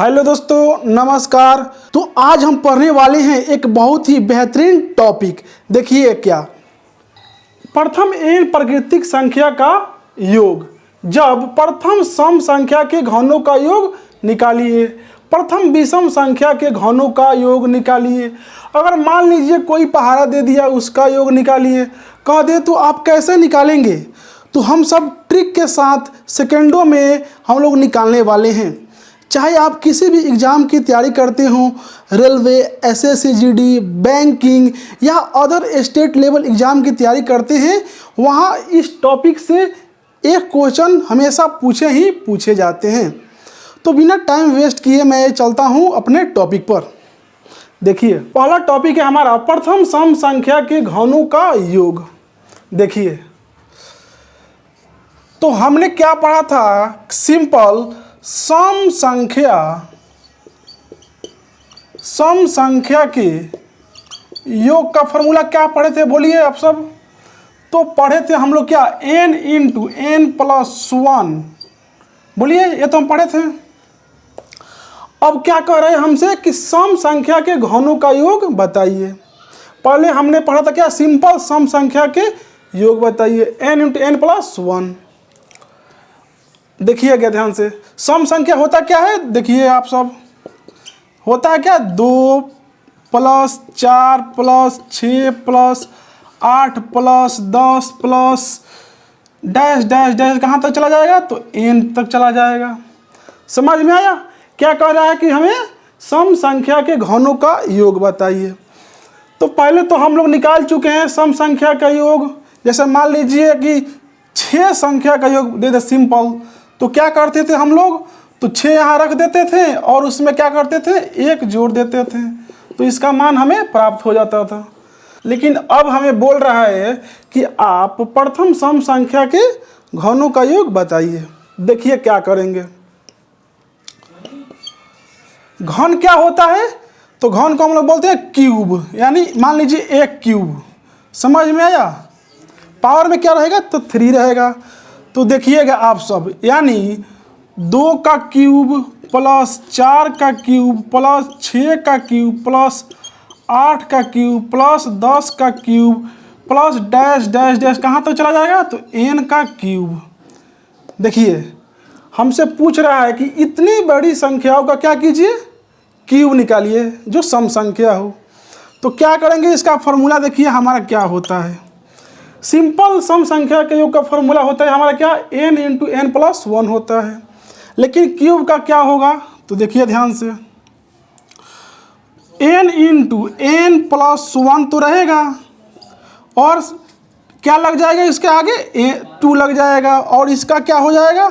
Hello दोस्तों, नमस्कार। तो आज हम पढ़ने वाले हैं एक बहुत ही बेहतरीन टॉपिक। देखिए क्या, प्रथम एन प्राकृतिक संख्या का योग। जब प्रथम सम संख्या के घनों का योग निकालिए, प्रथम विषम संख्या के घनों का योग निकालिए। अगर मान लीजिए कोई पहाड़ा दे दिया, उसका योग निकालिए कह दे, तो आप कैसे निकालेंगे? तो हम सब ट्रिक के साथ सेकेंडों में हम लोग निकालने वाले हैं। चाहे आप किसी भी एग्ज़ाम की तैयारी करते हो, रेलवे, एसएससी जीडी, बैंकिंग या अदर स्टेट लेवल एग्ज़ाम की तैयारी करते हैं, वहाँ इस टॉपिक से एक क्वेश्चन हमेशा पूछे जाते हैं। तो बिना टाइम वेस्ट किए मैं चलता हूँ अपने टॉपिक पर। देखिए, पहला टॉपिक है हमारा प्रथम सम संख्या के घनों का योग। देखिए, तो हमने क्या पढ़ा था? सिंपल सम संख्या के योग का फॉर्मूला क्या पढ़े थे? बोलिए आप सब। तो पढ़े थे हम लोग क्या? n into n plus one. बोलिए, ये तो हम पढ़े थे। अब क्या कह रहे हैं हमसे कि सम संख्या के घनों का योग बताइए। पहले हमने पढ़ा था क्या? सिंपल सम संख्या के योग बताइए, n into n plus one. देखिएगा ध्यान से, सम संख्या होता क्या है? देखिए आप सब, होता है क्या? 2 plus 4 plus 6 plus 8 plus 10 plus dash dash dash, कहाँ तक चला जाएगा? तो n तक चला जाएगा। समझ में आया? क्या कह रहा है कि हमें सम संख्या के घनों का योग बताइए। तो पहले तो हम लोग निकाल चुके हैं सम संख्या का योग। जैसे मान लीजिए कि 6 संख्या का योग दे दे सिंपल, तो क्या करते थे हम लोग? तो 6 यहाँ रख देते थे और उसमें क्या करते थे? 1 जोड़ देते थे, तो इसका मान हमें प्राप्त हो जाता था। लेकिन अब हमें बोल रहा है कि आप प्रथम सम संख्या के घनों का योग बताइए। देखिए क्या करेंगे। घन क्या होता है? तो घन को हम लोग बोलते हैं क्यूब, यानी मान लीजिए 1 क्यूब। समझ में आया? पावर में क्या रहेगा? तो 3 रहेगा। तो देखिएगा आप सब, यानी 2 का क्यूब प्लस 4 का क्यूब प्लस 6 का क्यूब प्लस 8 का क्यूब प्लस 10 का cube plus dash dash dash, कहाँ तक चला जाएगा? तो n का क्यूब। देखिए, हमसे पूछ रहा है कि इतनी बड़ी संख्याओं का क्या कीजिए? क्यूब निकालिए, जो सम संख्या हो। तो क्या करेंगे? इसका फॉर्मूला देखिए हमारा क्या होता है। सिंपल सम संख्या के योग का फॉर्मूला होता है हमारा क्या? n into n plus one होता है। लेकिन क्यूब का क्या होगा? तो देखिए ध्यान से, n into n plus one तो रहेगा, और क्या लग जाएगा इसके आगे? 2 लग जाएगा, और इसका क्या हो जाएगा?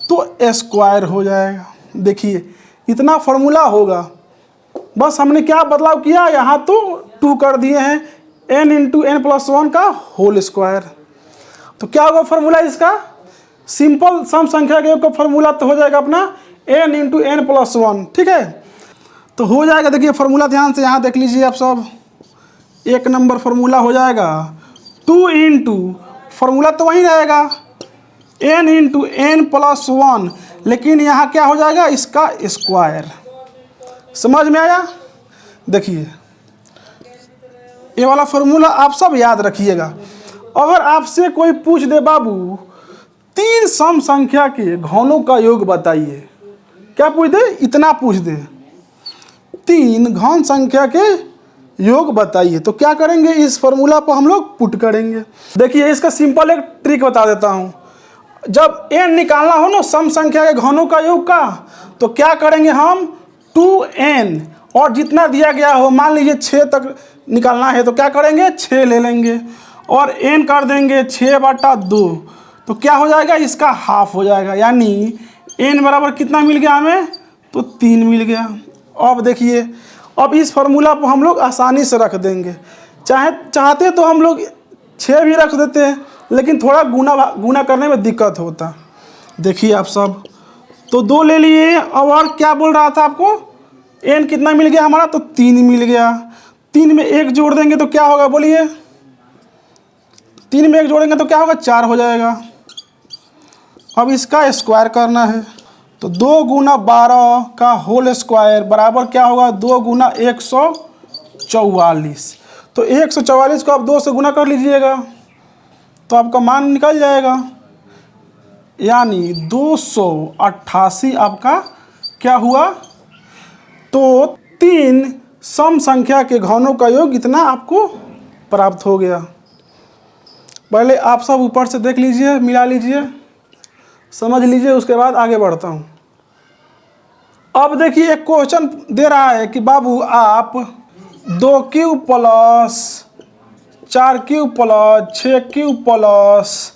तो स्क्वायर हो जाएगा। देखिए, इतना फॉर्मूला होगा। बस हमने क्या बदलाव किया? यहाँ तो 2 कर दिए हैं, n into n plus one का होल स्क्वायर। तो क्या होगा फॉर्मूला इसका? सिंपल सम संख्या के योग का फॉर्मूला तो हो जाएगा अपना n into n plus one. ठीक है, तो हो जाएगा। देखिए फॉर्मूला ध्यान से यहाँ देख लीजिए आप सब। 1 नंबर फॉर्मूला हो जाएगा 2 इंटू, फॉर्मूला तो वही रहेगा, n into n plus one, लेकिन यहाँ क्या हो जाएगा? इसका स्क्वायर। समझ में आया? देखिए, ये वाला फॉर्मूला आप सब याद रखिएगा। अगर आपसे कोई पूछ दे, बाबू 3 सम संख्या के घनों का योग बताइए, क्या पूछ दे? इतना पूछ दे, 3 घन संख्या के योग बताइए, तो क्या करेंगे? इस फॉर्मूला पर हम लोग पुट करेंगे। देखिए, इसका सिंपल एक ट्रिक बता देता हूँ। जब n निकालना हो ना सम संख्या के घनों का योग का, तो क्या करेंगे हम? 2n, और जितना दिया गया हो, मान लीजिए 6 तक निकालना है, तो क्या करेंगे? 6 ले लेंगे और n कर देंगे 6/2, तो क्या हो जाएगा? इसका हाफ हो जाएगा, यानी n बराबर कितना मिल गया हमें? तो 3 मिल गया। अब देखिए, अब इस फॉर्मूला को हम लोग आसानी से रख देंगे। चाहते तो हम लोग 6 भी रख देते हैं, लेकिन थोड़ा गुना करने में दिक्कत होता। देखिए आप सब, तो 2 ले लिए। और क्या बोल रहा था आपको? n कितना मिल गया हमारा? तो 3 मिल गया। 3 में 1 जोड़ देंगे तो क्या होगा? बोलिए, 3 में 1 जोड़ेंगे तो क्या होगा? 4 हो जाएगा। अब इसका स्क्वायर करना है। तो 2 गुना 12 का होल स्क्वायर बराबर क्या होगा, 2 गुना 144। तो 144 को आप 2 से गुना कर लीजिएगा तो आपका मान निकल जाएगा, यानी 288 आपका क्या हुआ। तो 3 सम संख्या के घनों का योग इतना आपको प्राप्त हो गया। पहले आप सब ऊपर से देख लीजिए, मिला लीजिए, समझ लीजिए, उसके बाद आगे बढ़ता हूँ। अब देखिए एक क्वेश्चन दे रहा है कि बाबू आप 2 cube plus 4 cube plus 6 cube plus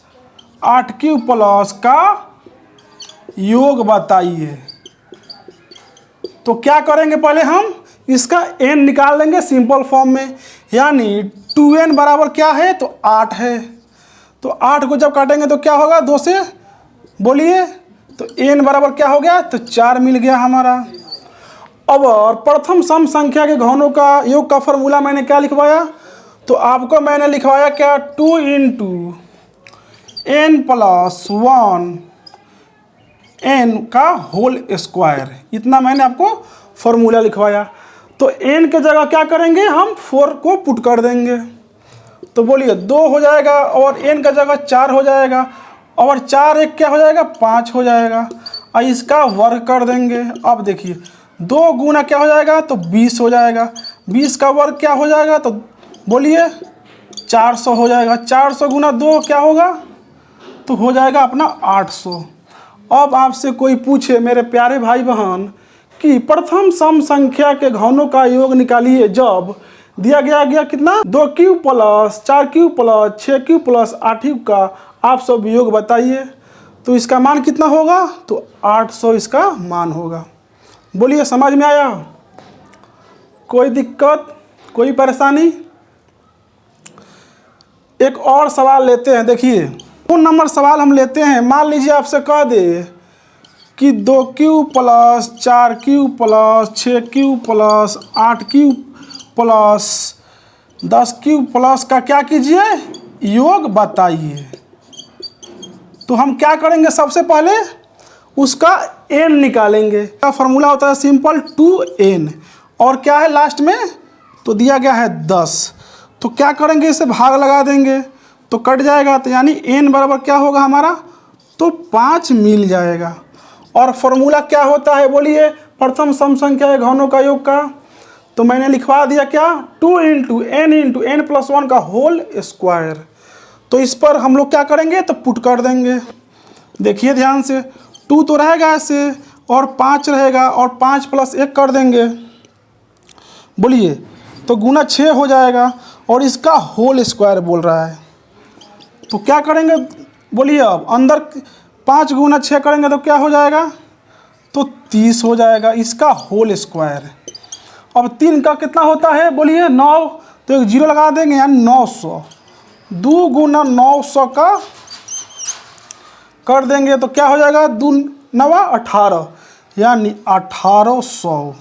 8 cube plus का योग बताइए। तो क्या करेंगे, पहले हम इसका n निकाल लेंगे सिंपल फॉर्म में, यानी 2n बराबर क्या है, तो 8 है। तो 8 को जब काटेंगे तो क्या होगा, 2 से, बोलिए, तो n बराबर क्या हो गया, तो 4 मिल गया हमारा। अब और प्रथम सम संख्या के घनों का योग का फॉर्मूला मैंने क्या लिखवाया, तो आपको मैंने लिखवाया क्या, 2 इंटू n प्लस 1 n का होल स्क्वायर, इतना मैंने आपको फॉर्मूला लिखवाया। तो n के जगह क्या करेंगे, हम 4 को पुट कर देंगे, तो बोलिए 2 हो जाएगा, और n का जगह 4 हो जाएगा, और 4 एक क्या हो जाएगा, 5 हो जाएगा, और इसका वर्ग कर देंगे। अब देखिए 2 गुना क्या हो जाएगा, तो 20 हो जाएगा, 20 का वर्ग क्या हो जाएगा, तो बोलिए 400 हो जाएगा। 400 गुना 2 क्या होगा, तो हो जाएगा अपना 800। अब आपसे कोई पूछे मेरे प्यारे भाई बहन कि प्रथम सम संख्या के घनों का योग निकालिए, जब दिया गया कितना, 2 cube plus 4 cube plus 6 cube plus 8 cube का आप सब योग बताइए, तो इसका मान कितना होगा, तो 800 इसका मान होगा। बोलिए समझ में आया, कोई दिक्कत, कोई परेशानी। एक और सवाल लेते हैं, देखिए 2 नंबर सवाल हम लेते हैं। मान लीजिए आपसे कह दे कि 2 cube plus 4 cube plus 6 cube plus 8 cube plus 10 cube plus का क्या कीजिए, योग बताइए। तो हम क्या करेंगे, सबसे पहले उसका n निकालेंगे। का फॉर्मूला होता है सिंपल 2n, और क्या है लास्ट में, तो दिया गया है 10। तो क्या करेंगे, इसे भाग लगा देंगे तो कट जाएगा, तो यानी n बराबर क्या होगा हमारा, तो 5 मिल जाएगा। और फॉर्मूला क्या होता है, बोलिए, प्रथम सम संख्या के घनों का योग का, तो मैंने लिखवा दिया क्या, 2 इंटू n प्लस 1 का होल स्क्वायर। तो इस पर हम लोग क्या करेंगे, तो पुट कर देंगे। देखिए ध्यान से, 2 तो रहेगा ऐसे, और 5 रहेगा, और 5 प्लस 1 कर देंगे, बोलिए, तो गुना 6 हो जाएगा, और इसका होल स्क्वायर बोल रहा है। तो क्या करेंगे, बोलिए, अब अंदर 5 गुना 6 करेंगे तो क्या हो जाएगा, तो 30 हो जाएगा, इसका होल स्क्वायर। अब 3 का कितना होता है, बोलिए 9, तो एक 0 लगा देंगे, यानी 900। 2 गुना 900 का कर देंगे तो क्या हो जाएगा, 2 9 18, यानी 1800।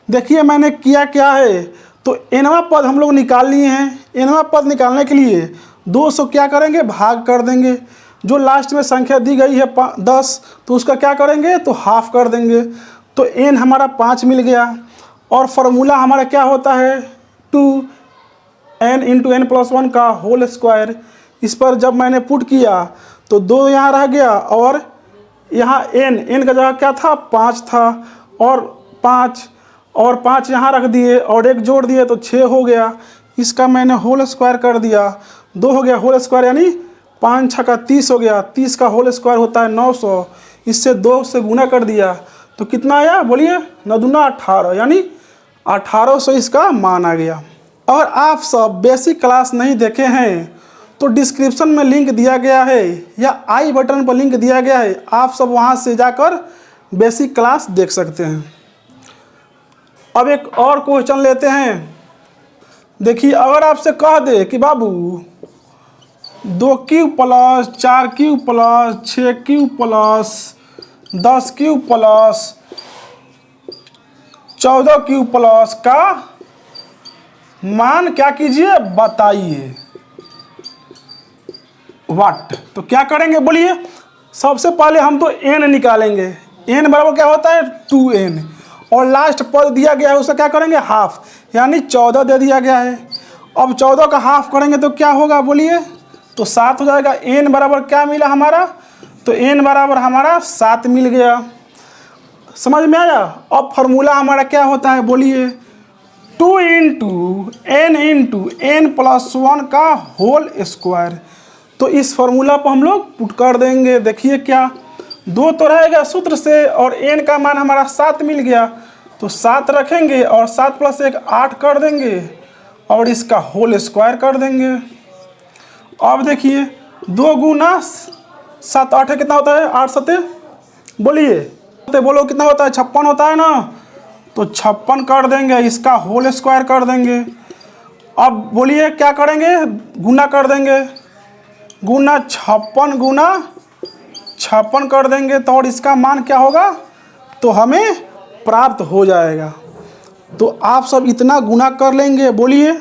देखिए मैंने किया क्या है, तो nवां पद हम लोग निकाल लिए हैं। nवां पद निकालने के लिए 200 क्या करेंगे, भाग कर देंगे। जो लास्ट में संख्या दी गई है 10, तो उसका क्या करेंगे, तो हाफ कर देंगे, तो n हमारा 5 मिल गया। और फॉर्मूला हमारा क्या होता है, 2n इंटू n प्लस 1 का होल स्क्वायर। इस पर जब मैंने पुट किया तो 2 यहाँ रह गया, और यहाँ n का जगह क्या था, 5 था, और 5 यहाँ रख दिए, और 1 जोड़ दिए तो 6 हो गया। इसका मैंने होल स्क्वायर कर दिया, 2 हो गया होल स्क्वायर, यानी 5 6 का 30 हो गया। 30 का होल स्क्वायर होता है 900, इससे 2 से गुना कर दिया तो कितना आया, बोलिए, 9 दूना 18, यानी 1800 इसका मान आ गया। और आप सब बेसिक क्लास नहीं देखे हैं तो डिस्क्रिप्शन में लिंक दिया गया है, या आई बटन पर लिंक दिया गया है, आप सब वहां से जाकर बेसिक क्लास देख सकते हैं। अब एक और क्वेश्चन लेते हैं। देखिए अगर आपसे कह दे कि बाबू 2 cube plus 4 cube plus 6 cube plus 10 cube plus 14 cube plus का मान क्या कीजिए, बताइए। वाट, तो क्या करेंगे, बोलिए, सबसे पहले हम तो n निकालेंगे। n बराबर क्या होता है 2n, और लास्ट पद दिया गया है उसका क्या करेंगे हाफ, यानी 14 दे दिया गया है। अब 14 का हाफ करेंगे तो क्या होगा बोलिए, तो 7 हो जाएगा। n बराबर क्या मिला हमारा, तो n बराबर हमारा 7 मिल गया। समझ में आया। अब फार्मूला हमारा क्या होता है बोलिए, 2 इंटू n प्लस 1 का होल स्क्वायर। तो इस फार्मूला को हम लोग पुट कर देंगे। देखिए क्या 2 तो रहेगा सूत्र से, और n का मान हमारा 7 मिल गया, तो 7 रखेंगे और 7 प्लस 1 8 कर देंगे, और इसका होल स्क्वायर कर देंगे। अब देखिए 2 गुना 7 8 कितना होता है, 8 सते बोलिए, बोलो कितना होता है, 56 होता है ना, तो 56 कर देंगे, इसका होल स्क्वायर कर देंगे। अब बोलिए क्या करेंगे, गुना कर देंगे, गुना 56 कर देंगे, तो और इसका मान क्या होगा, तो हमें प्राप्त हो जाएगा। तो आप सब इतना गुना कर लेंगे बोलिए,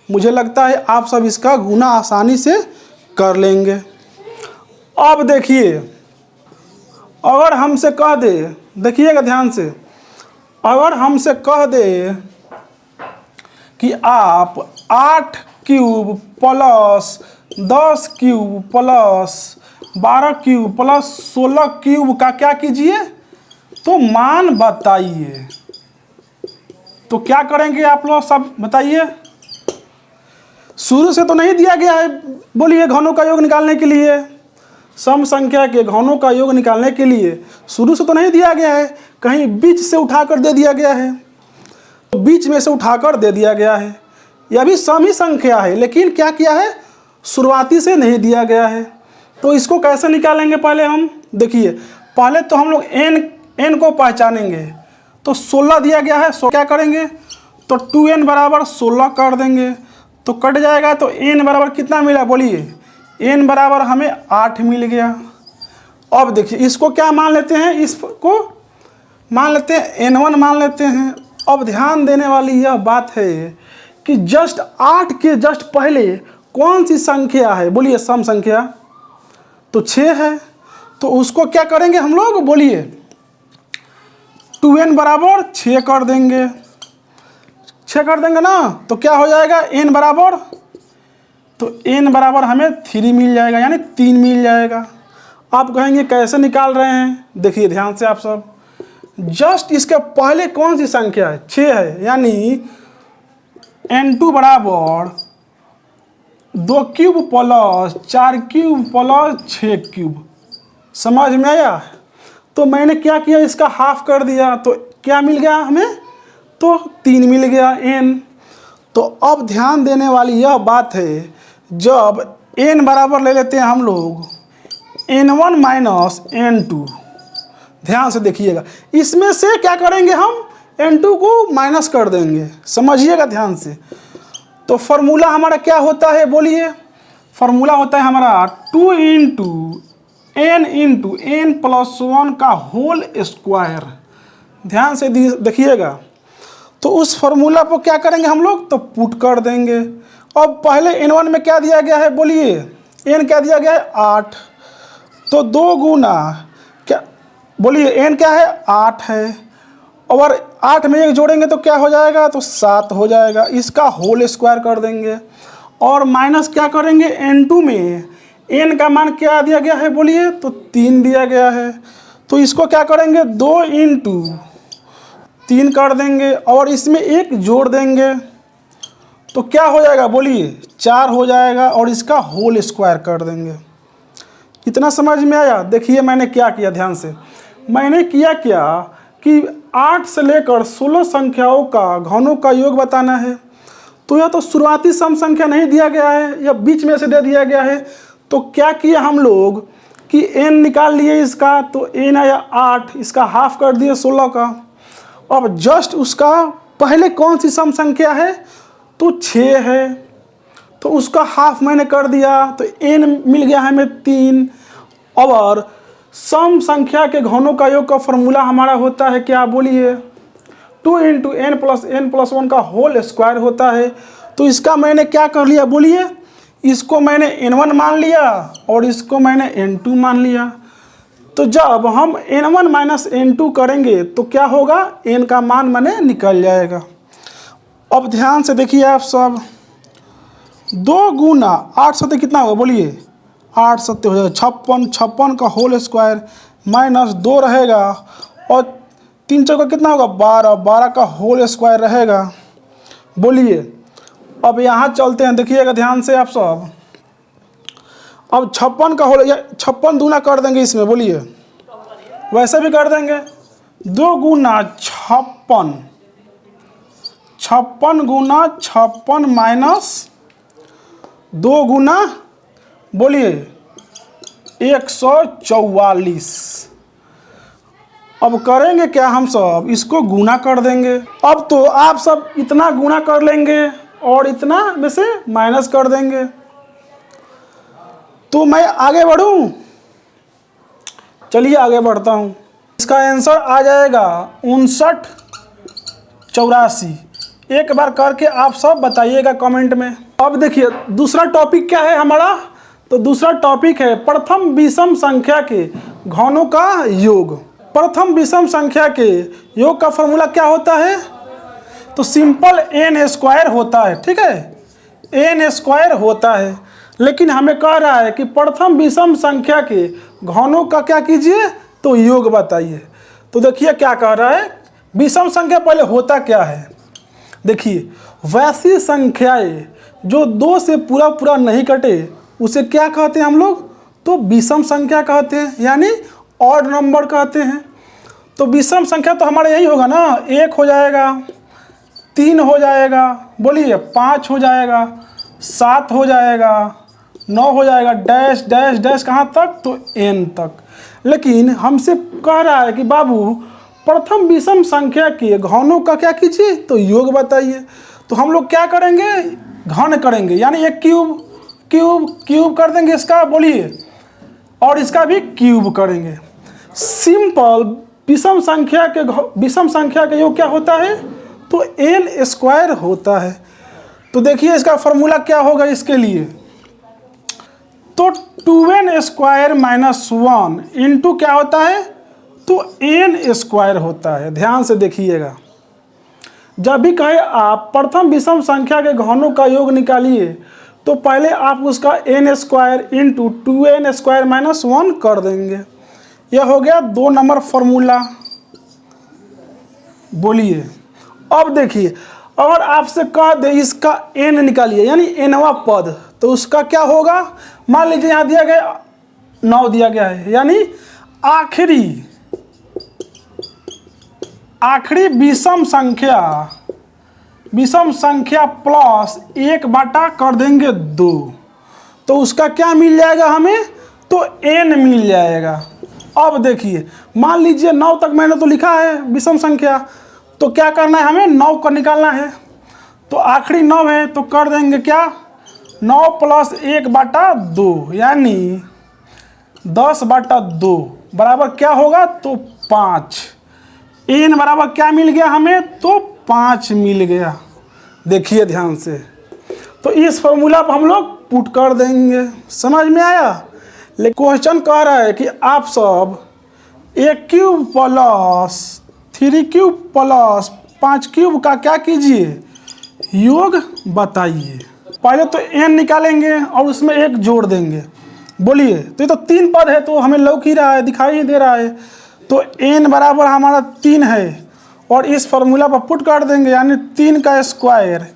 मुझे लगता है आप सब इसका गुना आसानी से कर लेंगे। अब देखिए अगर हमसे कह दे, देखिएगा ध्यान से, अगर हमसे कह दे कि आप 8 cube plus 10 cube plus 12 cube plus 16 cube का क्या कीजिए, तो मान बताइए, तो क्या करेंगे आप लोग सब बताइए। शुरू से तो नहीं दिया गया है बोलिए घनों का योग निकालने के लिए, सम संख्या के घनों का योग निकालने के लिए शुरू से तो नहीं दिया गया है, कहीं बीच से उठाकर दे दिया गया है, तो बीच में से उठाकर दे दिया गया है। यह भी सम ही संख्या है, लेकिन क्या किया है, शुरुआती से नहीं दिया गया है। तो इसको कैसे निकालेंगे पहले हम देखिए, पहले तो हम लोग n को पहचानेंगे। तो 16 दिया गया है, सो क्या करेंगे, तो 2n बराबर 16 कर देंगे, तो कट जाएगा। तो n बराबर कितना मिला बोलिए, n बराबर हमें 8 मिल गया। अब देखिए इसको क्या मान लेते हैं, इसको मान लेते हैं n1 मान लेते हैं। अब ध्यान देने वाली यह बात है कि जस्ट 8 के जस्ट पहले कौन सी संख्या है बोलिए, सम संख्या, तो 6 है। तो उसको क्या करेंगे हम लोग बोलिए, 2n बराबर 6 कर देंगे, 6 कर देंगे ना, तो क्या हो जाएगा n बराबर, तो n बराबर हमें 3 मिल जाएगा, यानी 3 मिल जाएगा। आप कहेंगे कैसे निकाल रहे हैं, देखिए ध्यान से आप सब, जस्ट इसके पहले कौन सी संख्या है, 6 है, यानी n2 बराबर 2 cube plus 4 cube plus 6 cube. समझ में आया। तो मैंने क्या किया, इसका हाफ कर दिया, तो क्या मिल गया हमें, तो 3 मिल गया n। तो अब ध्यान देने वाली यह बात है, जब n बराबर ले लेते हैं हम लोग n1 माइनस n2, ध्यान से देखिएगा, इसमें से क्या करेंगे हम, n2 को माइनस कर देंगे, समझिएगा ध्यान से। तो फार्मूला हमारा क्या होता है बोलिए, फार्मूला होता है हमारा 2 इंटू n प्लस 1 का होल स्क्वायर। ध्यान से देखिएगा। तो उस फार्मूला को क्या करेंगे हम लोग, तो पुट कर देंगे। अब पहले n1 में क्या दिया गया है बोलिए, n क्या दिया गया है 8, तो 2 गुना क्या बोलिए, n क्या है 8 है, और 8 में 1 जोड़ेंगे तो क्या हो जाएगा, तो 7 हो जाएगा, इसका होल स्क्वायर कर देंगे। और माइनस क्या करेंगे, n2 में n का मान क्या दिया गया है बोलिए, तो 3 दिया गया है, तो इसको क्या करेंगे 2 इंटू 3 कर देंगे, और इसमें 1 जोड़ देंगे, तो क्या हो जाएगा बोलिए 4 हो जाएगा, और इसका होल स्क्वायर कर देंगे। इतना समझ में आया। देखिए मैंने क्या किया, ध्यान से मैंने किया क्या कि 8 से लेकर 16 संख्याओं का घनों का योग बताना है। तो यह तो शुरुआती सम संख्या नहीं दिया गया है, या बीच में से दे दिया गया है। तो क्या किया हम लोग कि n निकाल लिए इसका, तो n आया 8, इसका हाफ कर दिए 16 का। अब जस्ट उसका पहले कौन सी सम संख्या है, तो 6 है, तो उसका हाफ मैंने कर दिया, तो n मिल गया हमें 3। और सम संख्या के घनों का योग का फॉर्मूला हमारा होता है क्या बोलिए, 2 इंटू n प्लस 1 का होल स्क्वायर होता है। तो इसका मैंने क्या कर लिया बोलिए, इसको मैंने n1 मान लिया और इसको मैंने n2 मान लिया। तो जब हम n1 माइनस n2 करेंगे तो क्या होगा, n का मान मैंने निकल जाएगा। अब ध्यान से देखिए आप सब, 2 गुना 8 सत्ते कितना होगा बोलिए, 8 सत्ते हो जाएगा 56, 56 का होल स्क्वायर माइनस 2 रहेगा और 3 चौका कितना होगा 12, 12 का होल स्क्वायर रहेगा। बोलिए अब यहाँ चलते हैं, देखिएगा ध्यान से आप सब। अब 56 का होल, 56 दूना कर देंगे इसमें, बोलिए वैसे भी कर देंगे। 2 गुना 56, 56 गुना 56 माइनस 2 गुना बोलिए 144। अब करेंगे क्या हम सब, इसको गुना कर देंगे। अब तो आप सब इतना गुना कर लेंगे और इतना में से माइनस कर देंगे। तो मैं आगे बढ़ूं, चलिए आगे बढ़ता हूं। इसका आंसर आ जाएगा 5984। एक बार करके आप सब बताइएगा कमेंट में। अब देखिए दूसरा टॉपिक क्या है हमारा, तो दूसरा टॉपिक है प्रथम विषम संख्या के घनों का योग। प्रथम विषम संख्या के योग का फॉर्मूला क्या होता है, तो सिंपल n स्क्वायर होता है, ठीक है, n स्क्वायर होता है। लेकिन हमें कह रहा है कि प्रथम विषम संख्या के घनों का क्या कीजिए, तो योग बताइए। तो देखिए क्या कह रहा है, विषम संख्या पहले होता क्या है, देखिए वैसी संख्याएं जो 2 से पूरा पूरा नहीं कटे उसे क्या कहते हैं हम लोग, तो विषम संख्या कहते हैं, यानी ऑड नंबर कहते हैं। तो विषम संख्या तो हमारा यही होगा ना, 1 हो जाएगा, 3 हो जाएगा, बोलिए 5 हो जाएगा, 7 हो जाएगा, 9 हो जाएगा, डैश डैश डैश कहाँ तक, तो n तक। लेकिन हमसे कह रहा है कि बाबू प्रथम विषम संख्या के घनों का क्या कीजिए, तो योग बताइए। तो हम लोग क्या करेंगे, घन करेंगे, यानी एक क्यूब क्यूब क्यूब कर देंगे इसका, बोलिए, और इसका भी क्यूब करेंगे। सिंपल विषम संख्या के योग क्या होता है, तो n स्क्वायर होता है। तो देखिए इसका फॉर्मूला क्या होगा इसके लिए, तो 2n स्क्वायर माइनस 1 इंटू क्या होता है, तो n स्क्वायर होता है। ध्यान से देखिएगा, जब भी कहे आप प्रथम विषम संख्या के घनों का योग निकालिए तो पहले आप उसका n square into 2n square minus 1 कर देंगे। यह हो गया 2 नंबर फॉर्मूला। बोलिए अब देखिए, अगर आपसे कह दे इसका n निकालिए, यानी nवां पद, तो उसका क्या होगा, मान लीजिए यहाँ दिया गया 9 दिया गया है, यानी आखिरी विषम संख्या प्लस 1 बाटा कर देंगे 2, तो उसका क्या मिल जाएगा हमें, तो n मिल जाएगा। अब देखिए मान लीजिए 9 तक मैंने तो लिखा है विषम संख्या, तो क्या करना है हमें, 9 का निकालना है। तो आखिरी 9 है तो कर देंगे क्या, 9 प्लस 1 बाटा 2, यानी 10 बाटा 2 बराबर क्या होगा, तो 5। n बराबर क्या मिल गया हमें, तो 5 मिल गया। देखिए ध्यान से, तो इस फॉर्मूला पर हम लोग पुट कर देंगे। समझ में आया। लेकिन क्वेश्चन कह रहा है कि आप सब a cube plus 3 cube plus 5 cube का क्या कीजिए, योग बताइए। पहले तो n निकालेंगे और उसमें 1 जोड़ देंगे। बोलिए, तो ये तो 3 पद है, तो हमें लौक ही रहा है, दिखाई ही दे रहा है। तो n बराबर हमारा 3 है और इस फॉर्मूला पर पुट कर देंगे, यानी 3 का स्क्वायर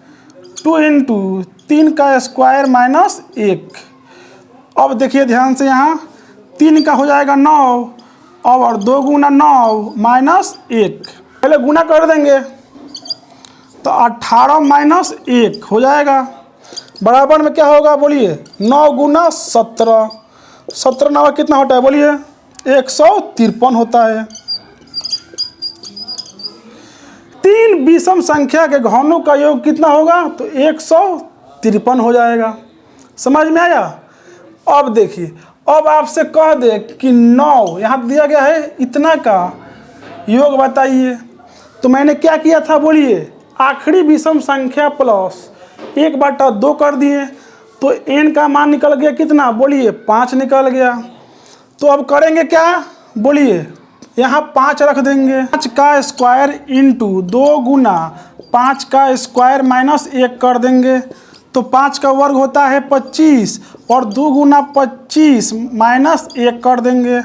2 इंटू 3 का स्क्वायर माइनस 1। अब देखिए ध्यान से, यहाँ 3 का हो जाएगा 9 और 2 गुना 9 माइनस 1, पहले गुना कर देंगे तो 18 माइनस 1 हो जाएगा। बराबर में क्या होगा, बोलिए 9 गुना 17, 17 9 कितना होता है, बोलिए 153 होता है। 3 विषम संख्या के घनों का योग कितना होगा, तो 153 हो जाएगा। समझ में आया। अब देखिए, अब आपसे कह दे कि 9 यहाँ दिया गया है, इतना का योग बताइए। तो मैंने क्या किया था, बोलिए आखिरी विषम संख्या प्लस 1 बाटा 2 कर दिए। तो n का मान निकल गया कितना, बोलिए 5 निकल गया। तो अब करेंगे क्या, बोलिए यहाँ 5 रख देंगे, 5 का स्क्वायर इंटू 2 गुना 5 का स्क्वायर माइनस 1 कर देंगे। तो 5 का वर्ग होता है 25 और 2 गुना 25 माइनस 1 कर देंगे।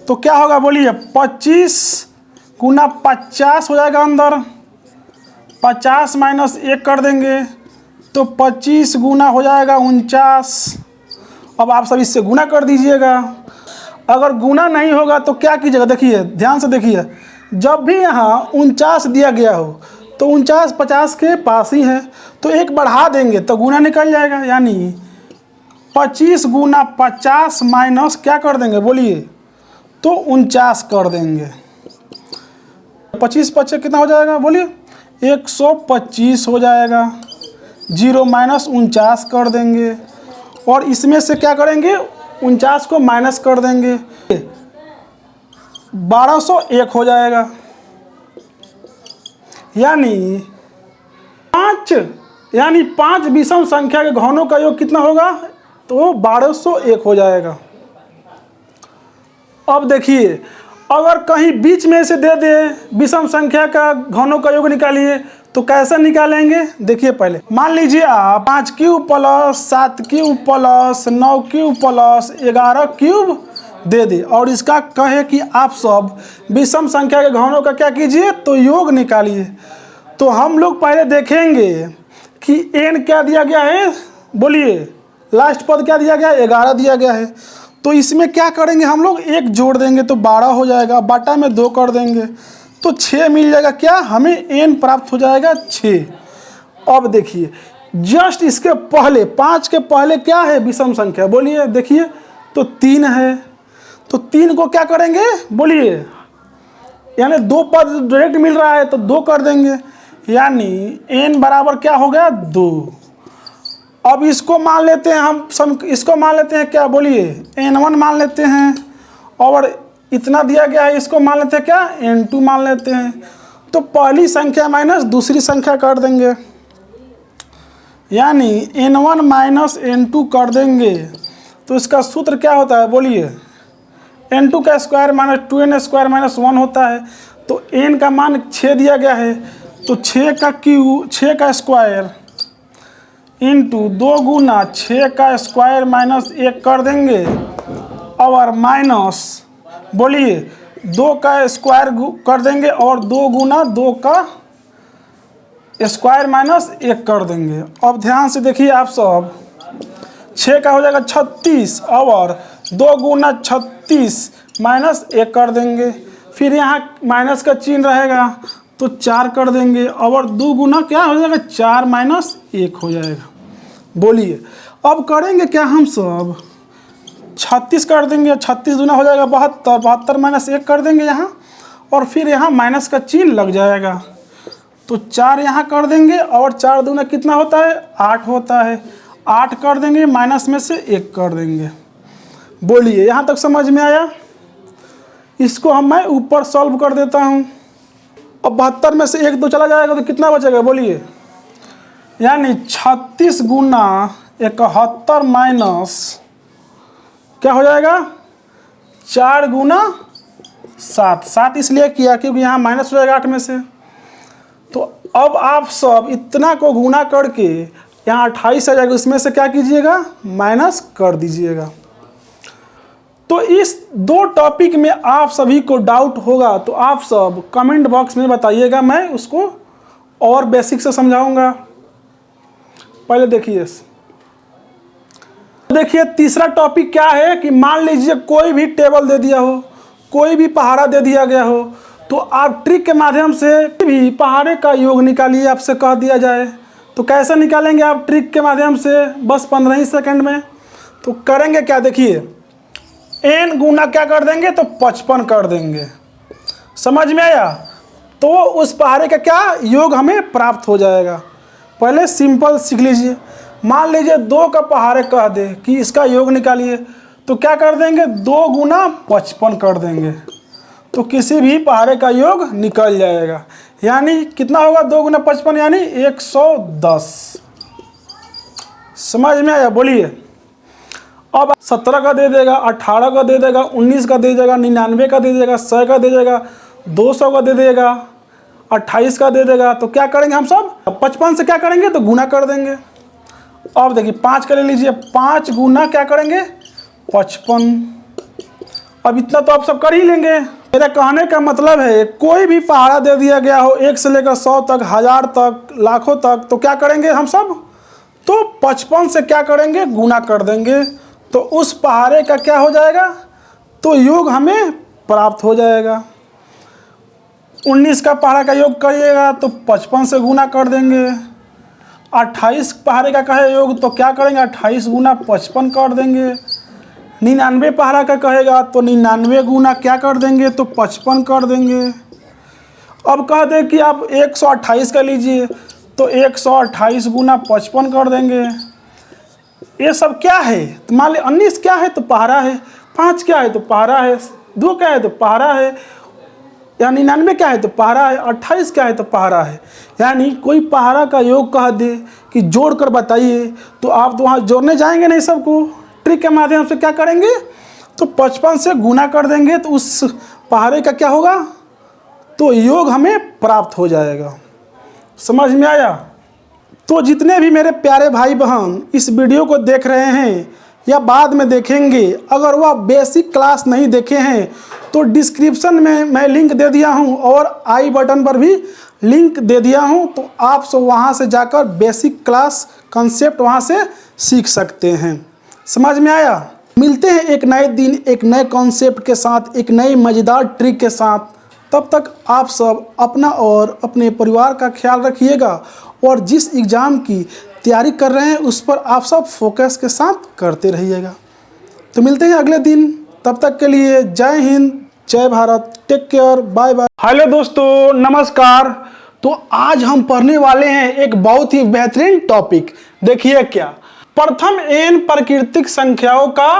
तो क्या होगा, बोलिए 25 गुना 50 हो जाएगा अंदर, 50 माइनस 1 कर देंगे तो 25 गुना हो जाएगा 49। अब आप सब इससे गुना कर दीजिएगा। अगर गुना नहीं होगा तो क्या कीजिएगा, देखिए ध्यान से देखिए, जब भी यहाँ 49 दिया गया हो तो 49 50 के पास ही है, तो 1 बढ़ा देंगे तो गुना निकल जाएगा। यानी 25 गुना 50 माइनस क्या कर देंगे, बोलिए तो 49 कर देंगे। 25 25 कितना हो जाएगा, बोलिए 125 हो जाएगा। 0 माइनस 49 कर देंगे और इसमें से क्या करेंगे, 49 को माइनस कर देंगे, 1201 हो जाएगा। यानी 5 विषम संख्या के घनों का योग कितना होगा, तो 1201 हो जाएगा। अब देखिए अगर कहीं बीच में से दे दे विषम संख्या का घनों का योग निकालिए, तो कैसे निकालेंगे, देखिए पहले मान लीजिए आप 5 cube plus 7 cube plus 9 cube plus 11 cube दे दे और इसका कहे कि आप सब विषम संख्या के घनों का क्या कीजिए, तो योग निकालिए। तो हम लोग पहले देखेंगे कि n क्या दिया गया है, बोलिए लास्ट पद क्या दिया गया है, 11 दिया गया है। तो इसमें क्या करेंगे, हम लोग 1 जोड़ देंगे तो 12 हो जाएगा, बाटा में 2 कर देंगे तो 6 मिल जाएगा। क्या हमें n प्राप्त हो जाएगा 6। अब देखिए जस्ट इसके पहले 5 के पहले क्या है विषम संख्या, बोलिए देखिए तो 3 है। तो 3 को क्या करेंगे, बोलिए यानी 2 पद डायरेक्ट मिल रहा है तो 2 कर देंगे, यानी n बराबर क्या हो गया 2। अब इसको मान लेते हैं हम इसको मान लेते हैं क्या, बोलिए n1 मान लेते हैं और इतना दिया गया है इसको मान लेते हैं क्या, n2 मान लेते हैं। तो पहली संख्या माइनस दूसरी संख्या कर देंगे, यानी n1 माइनस n2 कर देंगे। तो इसका सूत्र क्या होता है, बोलिए n2 का square minus 2n square minus 1 होता है। तो n का मान 6 दिया गया है, तो 6 का स्क्वायर इंटू 2 गुना 6 का स्क्वायर माइनस 1 कर देंगे और माइनस बोलिए 2 का स्क्वायर कर देंगे और 2 गुना 2 का स्क्वायर माइनस 1 कर देंगे। अब ध्यान से देखिए आप सब, 6 का हो जाएगा 36 और 2 गुना 36 माइनस 1 कर देंगे, फिर यहाँ माइनस का चिन्ह रहेगा तो 4 कर देंगे और 2 गुना क्या हो जाएगा 4 माइनस 1 हो जाएगा। बोलिए अब करेंगे क्या, हम सब 36 कर देंगे, 36 दूना हो जाएगा 72, 72 माइनस 1 कर देंगे यहाँ और फिर यहाँ माइनस का चिन्ह लग जाएगा तो 4 यहाँ कर देंगे और 4 दूना कितना होता है 8 होता है, 8 कर देंगे माइनस में से 1 कर देंगे। बोलिए यहाँ तक समझ में आया। इसको मैं ऊपर सॉल्व कर देता हूँ। अब 72 में से 1 2 चला जाएगा तो कितना बचेगा, बोलिए यानी 36 गुना 71 माइनस क्या हो जाएगा 4 गुना 7, 7 इसलिए किया क्योंकि यहाँ माइनस हो जाएगा 8 में से। तो अब आप सब इतना को गुना करके यहाँ 28 आ जाएगा, उसमें से क्या कीजिएगा माइनस कर दीजिएगा। तो इस 2 टॉपिक में आप सभी को डाउट होगा तो आप सब कमेंट बॉक्स में बताइएगा, मैं उसको और बेसिक से समझाऊंगा। पहले देखिए तीसरा टॉपिक क्या है कि मान लीजिए कोई भी टेबल दे दिया हो, कोई भी पहाड़ा दे दिया गया हो, तो आप ट्रिक के माध्यम से भी पहाड़े का योग निकालिए, आपसे कह दिया जाए तो कैसे निकालेंगे आप ट्रिक के माध्यम से, बस 15 ही सेकंड में। तो करेंगे क्या, देखिए n गुना क्या कर देंगे तो 55 कर देंगे, समझ में आया। तो उस पहाड़े का क्या योग हमें प्राप्त हो जाएगा। पहले सिंपल सीख लीजिए, मान लीजिए 2 का पहाड़े कह दे कि इसका योग निकालिए, तो क्या कर देंगे 2 गुना 55 कर देंगे, तो किसी भी पहाड़े का योग निकल जाएगा। यानी कितना होगा 2 गुना 55 यानी 110। समझ में आया? बोलिए। अब 17 का दे देगा, 18 का दे देगा, 19 का दे देगा, 99 का दे देगा, 100 का दे देगा, 200 का दे देगा, 28 का दे देगा। तो क्या करेंगे हम सब? 55 से क्या करेंगे? तो गुना कर देंगे। अब देखिए 5 का ले लीजिए, 5 गुना क्या करेंगे? 55। अब इतना तो आप सब कर ही लेंगे। मेरा कहने का मतलब है कोई भी पहाड़ा दे दिया गया हो 1 से लेकर 100 तक, 1000 तक, लाखों तक, तो क्या करेंगे हम सब? तो 55 से क्या करेंगे? गुना कर देंगे। तो उस पहाड़े का क्या हो जाएगा? तो योग हमें प्राप्त हो जाएगा। 19 का पहाड़ा का योग करिएगा तो 55 से गुना कर देंगे। 28 पहाड़े का कहे योग तो क्या करेंगे? 28 गुना 55 कर देंगे। 99 पहाड़ा का कहेगा तो 99 गुना क्या कर देंगे? तो 55 कर देंगे। अब कह दे कि आप 128 का लीजिए तो 128 गुना 55 कर देंगे। ये सब क्या है? तो मान ली 19 क्या है? तो पहाड़ा है। 5 क्या है? तो पहाड़ा है। 2 क्या है? तो पहाड़ा है। यानी 99 क्या है? तो पहाड़ा है। 28 क्या है? तो पहाड़ा है। यानी कोई पहाड़ा का योग कह दे कि जोड़ कर बताइए, तो आप तो वहाँ जोड़ने जाएंगे नहीं सबको। ट्रिक के माध्यम से क्या करेंगे? तो 55 से गुना कर देंगे तो उस पहाड़े का क्या होगा? तो योग हमें प्राप्त हो जाएगा। समझ में आया? तो जितने भी मेरे प्यारे भाई बहन इस वीडियो को देख रहे हैं या बाद में देखेंगे, अगर वह बेसिक क्लास नहीं देखे हैं तो डिस्क्रिप्शन में मैं लिंक दे दिया हूं और आई बटन पर भी लिंक दे दिया हूं, तो आप सब वहां से जाकर बेसिक क्लास कंसेप्ट वहां से सीख सकते हैं। समझ में आया? मिलते हैं एक नए दिन एक नए कॉन्सेप्ट के साथ, एक नई मज़ेदार ट्रिक के साथ। तब तक आप सब अपना और अपने परिवार का ख्याल रखिएगा और जिस एग्ज़ाम की तैयारी कर रहे हैं उस पर आप सब फोकस के साथ करते रहिएगा। तो मिलते हैं अगले दिन, तब तक के लिए जय हिंद, जय Bharat, take care, bye bye. Hello दोस्तों, नमस्कार। तो आज हम पढ़ने वाले हैं एक बहुत ही बेहतरीन टॉपिक। देखिए क्या, प्रथम n प्राकृतिक संख्याओं का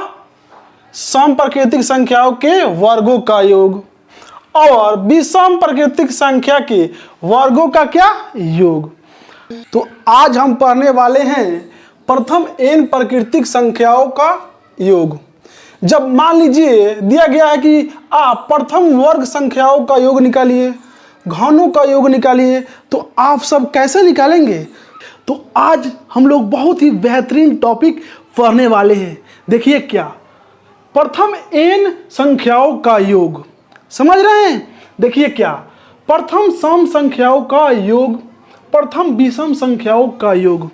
सम प्राकृतिक संख्याओं के वर्गों का योग और विषम प्राकृतिक संख्या के वर्गों का क्या योग। तो आज हम पढ़ने वाले हैं प्रथम n प्राकृतिक संख्याओं का योग। जब मान लीजिए दिया गया है कि आप प्रथम वर्ग संख्याओं का योग निकालिए, घनों का योग निकालिए, तो आप सब कैसे निकालेंगे? तो आज हम लोग बहुत ही बेहतरीन टॉपिक पढ़ने वाले हैं। देखिए क्या, प्रथम n संख्याओं का योग, समझ रहे हैं? देखिए क्या, प्रथम सम संख्याओं का योग, प्रथम विषम संख्याओं का योग।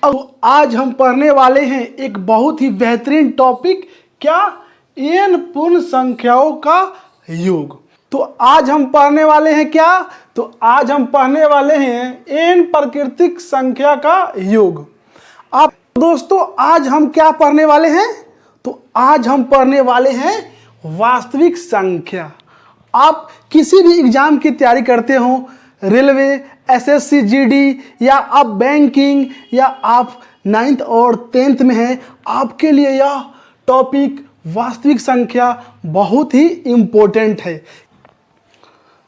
अब आज हम पढ़ने वाले हैं एक बहुत ही बेहतरीन टॉपिक, क्या? n पूर्ण संख्याओं का योग। तो आज हम पढ़ने वाले हैं क्या? तो आज हम पढ़ने वाले हैं n प्राकृतिक संख्या का योग। आप दोस्तों आज हम क्या पढ़ने वाले हैं? तो आज हम पढ़ने वाले हैं वास्तविक संख्या। आप किसी भी एग्जाम की तैयारी करते हो, रेलवे, एसएससी, जीडी, या आप बैंकिंग, या आप 9th और 10th में हैं, आपके लिए यह टॉपिक वास्तविक संख्या बहुत ही इम्पोर्टेंट है।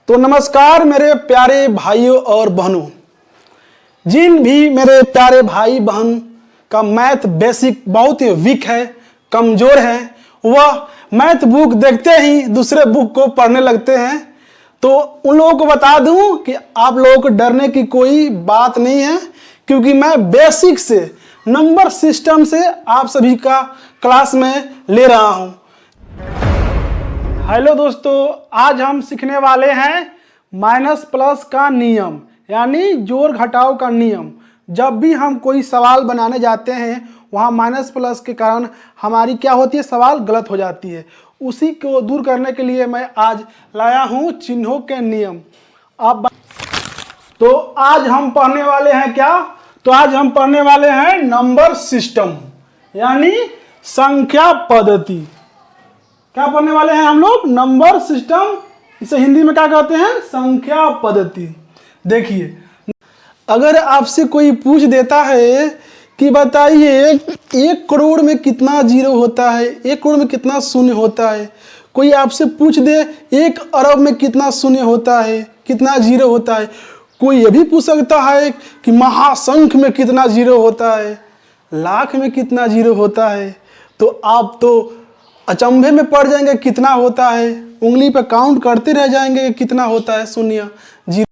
तो नमस्कार मेरे प्यारे भाइयों और बहनों, जिन भी मेरे प्यारे भाई बहन का मैथ बेसिक बहुत ही वीक है, कमज़ोर है, वह मैथ बुक देखते ही दूसरे बुक को पढ़ने लगते हैं, तो उन लोगों को बता दूं कि आप लोगों को डरने की कोई बात नहीं है, क्योंकि मैं बेसिक से नंबर सिस्टम से आप सभी का क्लास में ले रहा हूं। हेलो दोस्तों, आज हम सीखने वाले हैं माइनस प्लस का नियम, यानी जोड़ घटाव का नियम। जब भी हम कोई सवाल बनाने जाते हैं वहाँ माइनस प्लस के कारण हमारी क्या होती है? सवाल गलत हो जाती है। उसी को दूर करने के लिए मैं आज लाया हूँ चिन्हों के नियम। तो आज हम पढ़ने वाले हैं क्या? तो आज हम पढ़ने वाले हैं नंबर सिस्टम, यानी संख्या पद्धति। क्या पढ़ने वाले हैं हम लोग? Number system. इसे हिंदी में क्या कहते हैं? संख्या पद्धति। देखिए, अगर आपसे कोई पूछ देता है कि बताइए 1 करोड़ में कितना जीरो होता है, 1 करोड़ में कितना शून्य होता है, कोई आपसे पूछ दे 1 अरब में कितना शून्य होता है, कितना जीरो होता है, कोई ये भी पूछ सकता है कि महासंख्य में कितना जीरो होता है, लाख में कितना जीरो होता है? तो आप तो अचंभे में पड़ जाएंगे कितना होता है, उंगली पे काउंट करते रह जाएंगे कितना होता है शून्य जीरो।